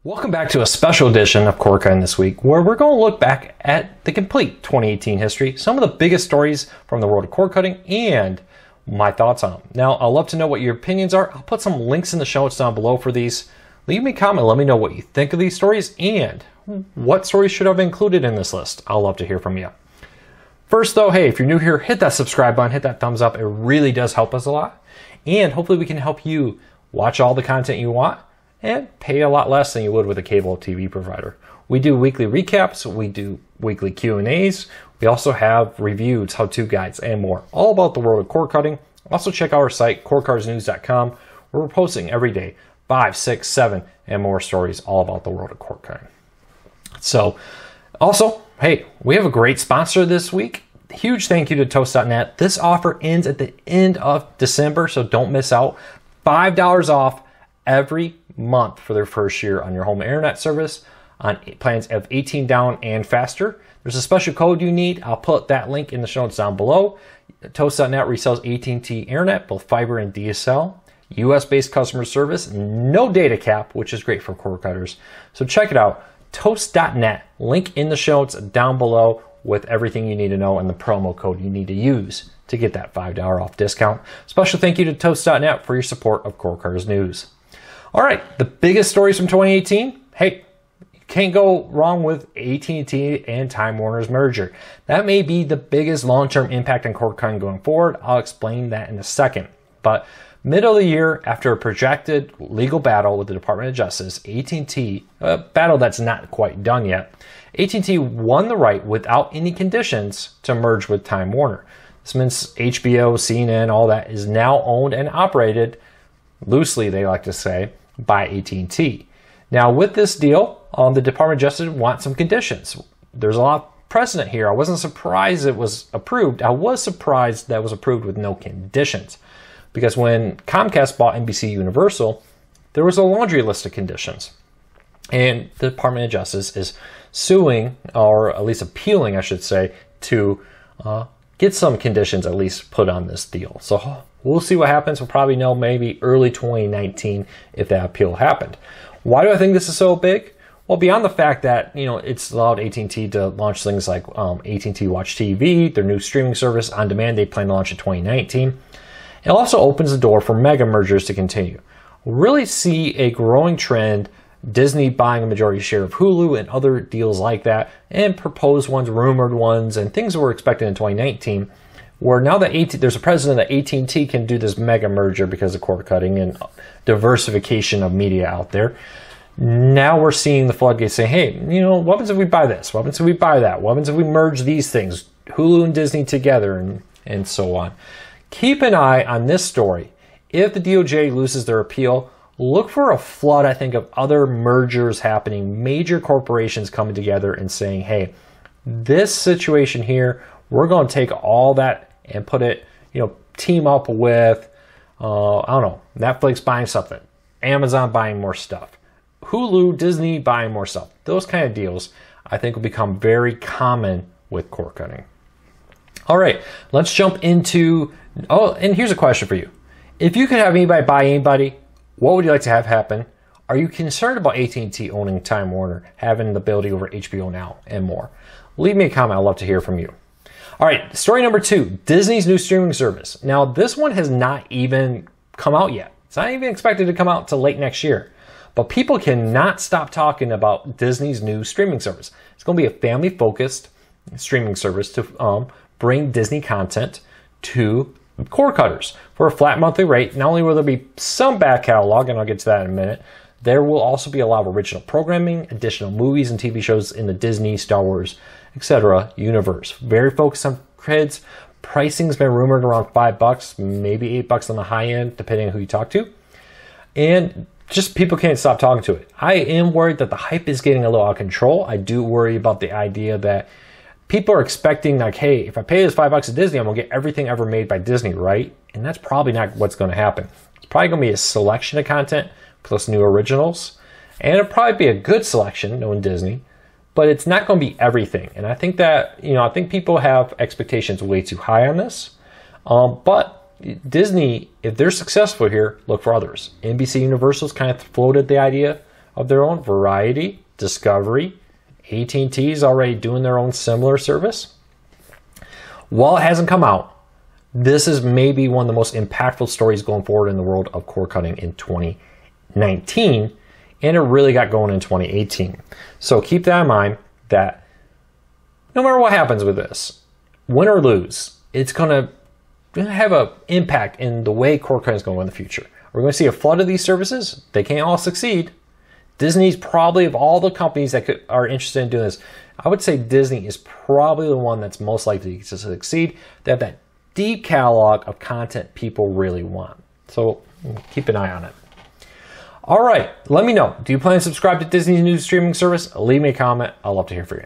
Welcome back to a special edition of Cord Cutting this week, where we're going to look back at the complete 2018 history, some of the biggest stories from the world of cord cutting, and my thoughts on them. Now, I'd love to know what your opinions are. I'll put some links in the show notes down below for these. Leave me a comment, let me know what you think of these stories, and what stories should I have included in this list. I'll love to hear from you. First though, hey, if you're new here, hit that subscribe button, hit that thumbs up. It really does help us a lot. And hopefully we can help you watch all the content you want and pay a lot less than you would with a cable TV provider. We do weekly recaps, we do weekly Q&As, we also have reviews, how-to guides, and more, all about the world of cord cutting. Also check out our site, cordcardsnews.com, where we're posting every day 5, 6, 7, and more stories all about the world of cord cutting. So, also, hey, we have a great sponsor this week. Huge thank you to Toast.net. This offer ends at the end of December, so don't miss out. $5 off every month for their first year on your home internet service on plans of 18 down and faster. There's a special code you need. I'll put that link in the show notes down below. Toast.net resells AT&T internet, both fiber and DSL. US-based customer service, no data cap, which is great for cord cutters. So check it out. Toast.net, link in the show notes down below with everything you need to know and the promo code you need to use to get that $5 off discount. Special thank you to Toast.net for your support of Cord Cutters News. All right, the biggest stories from 2018. Hey, you can't go wrong with AT&T and Time Warner's merger. That may be the biggest long-term impact on cord cutting going forward. I'll explain that in a second. But middle of the year, after a projected legal battle with the Department of Justice, AT&T, a battle that's not quite done yet, AT&T won the right without any conditions to merge with Time Warner. This means HBO, CNN, all that is now owned and operated, loosely they like to say, by AT&T. Now with this deal, the Department of Justice wants some conditions. There's a lot of precedent here. I wasn't surprised it was approved. I was surprised that it was approved with no conditions. Because when Comcast bought NBC Universal, there was a laundry list of conditions. And the Department of Justice is suing, or at least appealing, I should say, to get some conditions at least put on this deal. So we'll see what happens. We'll probably know maybe early 2019 if that appeal happened. Why do I think this is so big? Well, beyond the fact that, it's allowed AT&T to launch things like AT&T Watch TV, their new streaming service on demand they plan to launch in 2019. It also opens the door for mega mergers to continue. We'll really see a growing trend, Disney buying a majority share of Hulu and other deals like that, and proposed ones, rumored ones, and things that we're expecting in 2019, where now that there's a precedent that AT&T can do this mega merger because of cord cutting and diversification of media out there. Now we're seeing the floodgates say, hey, what happens if we buy this? What happens if we buy that? What happens if we merge these things, Hulu and Disney together, and so on. Keep an eye on this story. If the DOJ loses their appeal, look for a flood, I think, of other mergers happening, major corporations coming together and saying, hey, this situation here, we're going to take all that and put it, team up with, I don't know, Netflix buying something, Amazon buying more stuff, Hulu, Disney buying more stuff. Those kind of deals, I think, will become very common with cord cutting. All right, let's jump into, and here's a question for you. If you could have anybody buy anybody, what would you like to have happen? Are you concerned about AT&T owning Time Warner, having the ability over HBO Now, and more? Leave me a comment. I'd love to hear from you. All right, story number 2, Disney's new streaming service. Now, this one has not even come out yet. It's not even expected to come out till late next year. But people cannot stop talking about Disney's new streaming service. It's going to be a family-focused streaming service to bring Disney content to cord cutters for a flat monthly rate. Not only will there be some back catalog, and I'll get to that in a minute, there will also be a lot of original programming, additional movies and TV shows in the Disney, Star Wars, etc. universe. Very focused on kids. Pricing's been rumored around $5, maybe $8 on the high end, depending on who you talk to. And just people can't stop talking to it. I am worried that the hype is getting a little out of control. I do worry about the idea that people are expecting, like, hey, if I pay this $5 at Disney, I'm going to get everything ever made by Disney, right? And that's probably not what's going to happen. It's probably going to be a selection of content plus new originals. And it'll probably be a good selection, knowing Disney. But it's not going to be everything. And I think that, I think people have expectations way too high on this. But Disney, if they're successful here, look for others. NBC Universal's kind of floated the idea of their own. Variety, Discovery, AT&T is already doing their own similar service. While it hasn't come out, this is maybe one of the most impactful stories going forward in the world of cord cutting in 2019, and it really got going in 2018. So keep that in mind, that no matter what happens with this, win or lose, it's going to have an impact in the way cord cutting is going to go in the future. We're going to see a flood of these services. They can't all succeed. Disney's probably, of all the companies that are interested in doing this, I would say Disney is probably the one that's most likely to succeed. They have that deep catalog of content people really want. So keep an eye on it. All right, let me know. Do you plan to subscribe to Disney's new streaming service? Leave me a comment. I'd love to hear from you.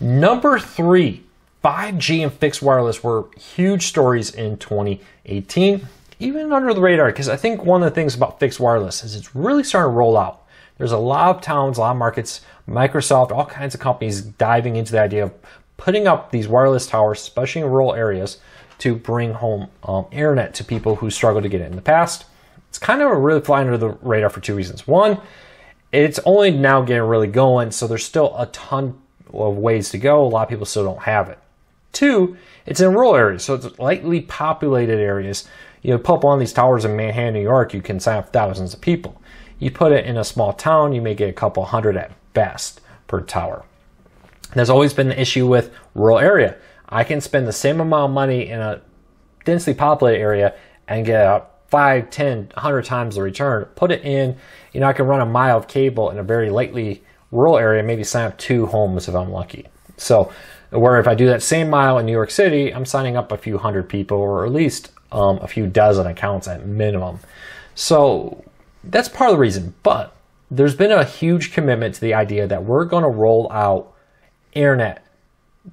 Number 3, 5G and fixed wireless were huge stories in 2018, even under the radar, because I think one of the things about fixed wireless is it's really starting to roll out. There's a lot of towns, a lot of markets, Microsoft, all kinds of companies diving into the idea of putting up these wireless towers, especially in rural areas, to bring home internet to people who struggle to get it in the past. It's kind of really flying under the radar for 2 reasons. One, it's only now getting really going, so there's still a ton of ways to go. A lot of people still don't have it. 2, it's in rural areas, so it's lightly populated areas. You put up one of these towers in Manhattan, New York, you can sign up thousands of people. You put it in a small town, you may get a couple hundred at best per tower. There's always been the issue with rural area. I can spend the same amount of money in a densely populated area and get 5, 10, 100 times the return. Put it in, I can run a mile of cable in a very lightly rural area, maybe sign up 2 homes if I'm lucky. So, where if I do that same mile in New York City, I'm signing up a few hundred people, or at least a few dozen accounts at minimum. So, that's part of the reason. But there's been a huge commitment to the idea that we're going to roll out internet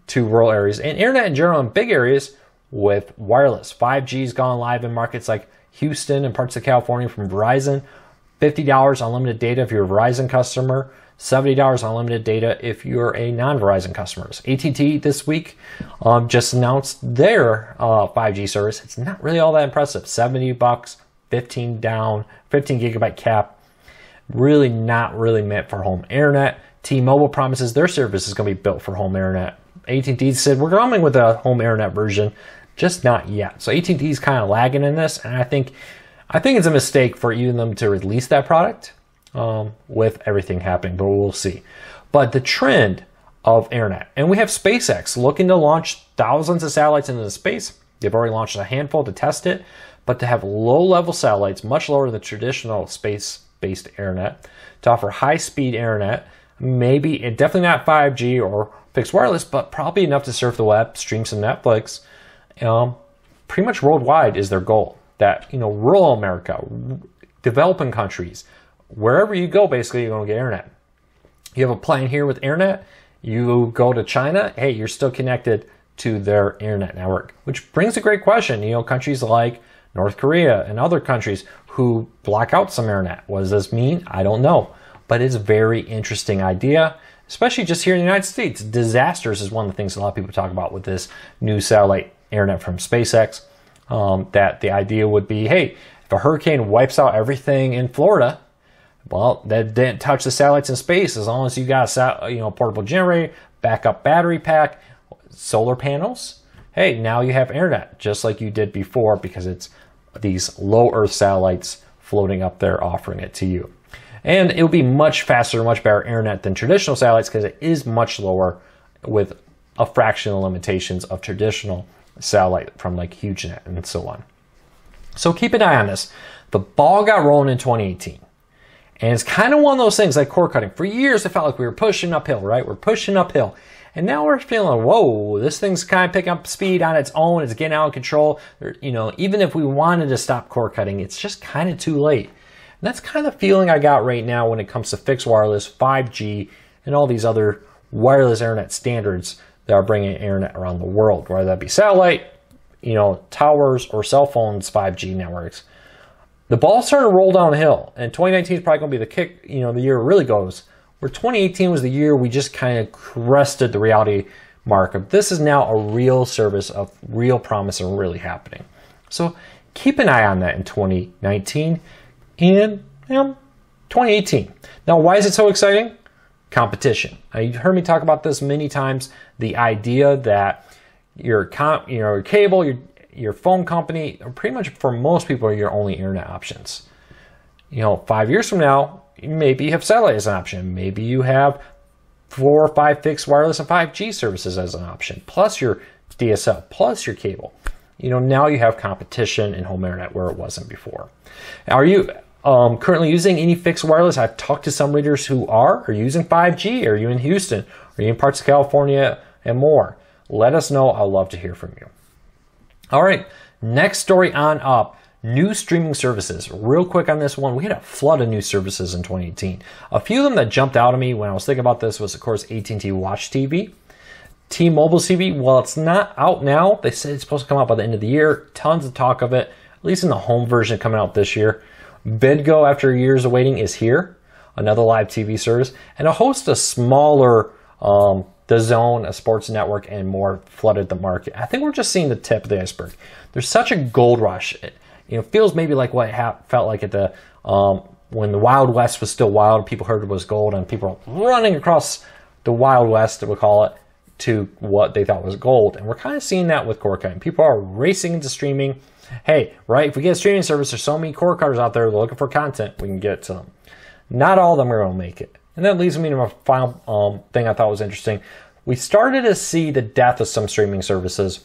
to rural areas, and internet in general in big areas with wireless. 5G's gone live in markets like Houston and parts of California from Verizon. $50 unlimited data if you're a Verizon customer. $70 unlimited data if you're a non-Verizon customer. AT&T this week just announced their 5G service. It's not really all that impressive. $70, 15 down, 15 gigabyte cap. Really not really meant for home internet. T-Mobile promises their service is going to be built for home internet. AT&T said we're coming with a home internet version, just not yet. So AT&T is kind of lagging in this, and I think it's a mistake for even them to release that product with everything happening, but we'll see. But the trend of internet, and we have SpaceX looking to launch thousands of satellites into space. They've already launched a handful to test it, but to have low-level satellites, much lower than the traditional space-based internet, to offer high-speed internet, maybe, definitely not 5G or fixed wireless, but probably enough to surf the web, stream some Netflix. Pretty much worldwide is their goal. That, rural America, developing countries, wherever you go, basically, you're going to get internet. You have a plan here with internet, you go to China, hey, you're still connected to their internet network. Which brings a great question. Countries like North Korea and other countries who block out some internet. What does this mean? I don't know. But it's a very interesting idea, especially just here in the United States. Disasters is one of the things a lot of people talk about with this new satellite internet from SpaceX. That the idea would be, hey, if a hurricane wipes out everything in Florida, well, that didn't touch the satellites in space. As long as you got a portable generator, backup battery pack, solar panels, hey, now you have internet just like you did before, because it's these low Earth satellites floating up there offering it to you. And it'll be much faster, much better internet than traditional satellites, because it is much lower with a fraction of the limitations of traditional satellite from like HughesNet and so on. So keep an eye on this. The ball got rolling in 2018. And it's kind of one of those things like cord cutting. For years, it felt like we were pushing uphill, right? We're pushing uphill. And now we're feeling, whoa, this thing's kind of picking up speed on its own. It's getting out of control. Even if we wanted to stop cord cutting, it's just kind of too late. And that's kind of the feeling I got right now when it comes to fixed wireless, 5G, and all these other wireless internet standards that are bringing internet around the world, whether that be satellite, towers, or cell phones, 5G networks. The ball's starting to roll downhill, and 2019 is probably going to be the kick, the year it really goes. Where 2018 was the year we just kind of crested the reality mark of this is now a real service of real promise and really happening. So keep an eye on that in 2019, and 2018. Now, why is it so exciting? Competition. Now, you've heard me talk about this many times. The idea that your cable, your phone company, pretty much for most people, are your only internet options. 5 years from now, maybe you have satellite as an option. Maybe you have 4 or 5 fixed wireless and 5G services as an option, plus your DSL, plus your cable. Now you have competition in home internet where it wasn't before. Are you currently using any fixed wireless? I've talked to some readers who are. Are you using 5G? Are you in Houston? Are you in parts of California and more? Let us know. I'd love to hear from you. All right, next story on up. New streaming services. Real quick on this one, we had a flood of new services in 2018. A few of them that jumped out at me when I was thinking about this was, of course, AT&T Watch TV. T-Mobile TV, while it's not out now, they said it's supposed to come out by the end of the year. Tons of talk of it, at least in the home version coming out this year. VidGo, after years of waiting, is here. Another live TV service. And a host of smaller, The Zone, a sports network, and more flooded the market. I think we're just seeing the tip of the iceberg. There's such a gold rush. It feels maybe like what it felt like at the when the Wild West was still wild. People heard it was gold, and people were running across the Wild West, we'll call it, to what they thought was gold. And we're kind of seeing that with cord cutting. People are racing into streaming. Hey, right, if we get a streaming service, there's so many cord cutters out there looking for content, we can get to them. Not all of them are going to make it. And that leads me to my final thing I thought was interesting. We started to see the death of some streaming services.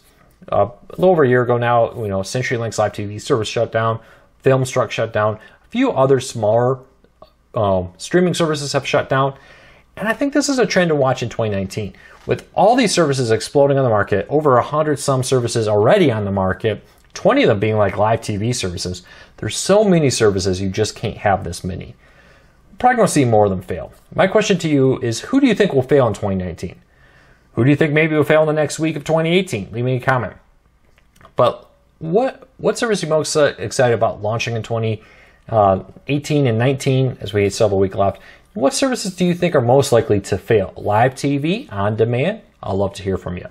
A little over a year ago now, CenturyLink's live TV service shut down, Filmstruck shut down, a few other smaller streaming services have shut down. And I think this is a trend to watch in 2019. With all these services exploding on the market, over 100 some services already on the market, 20 of them being like live TV services, there's so many services you just can't have this many. Probably going to see more of them fail. My question to you is, who do you think will fail in 2019? Who do you think maybe will fail in the next week of 2018? Leave me a comment. But what service are you most excited about launching in 2018 and 19 as we have several weeks left? What services do you think are most likely to fail? Live TV, on demand? I'd love to hear from you.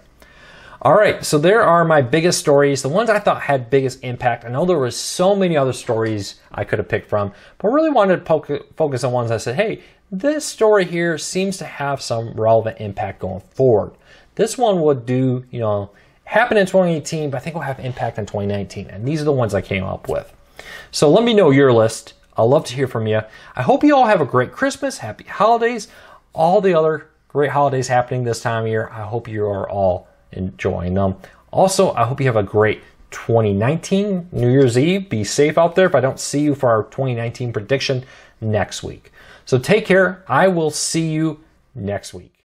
All right, so there are my biggest stories, the ones I thought had biggest impact. I know there were so many other stories I could have picked from, but really wanted to focus on ones I said, hey, this story here seems to have some relevant impact going forward. This one would happen in 2018, but I think will have impact in 2019. And these are the ones I came up with. So let me know your list. I'd love to hear from you. I hope you all have a great Christmas, happy holidays, all the other great holidays happening this time of year. I hope you are all enjoying them. Also, I hope you have a great 2019 New Year's Eve. Be safe out there if I don't see you for our 2019 prediction next week. So take care. I will see you next week.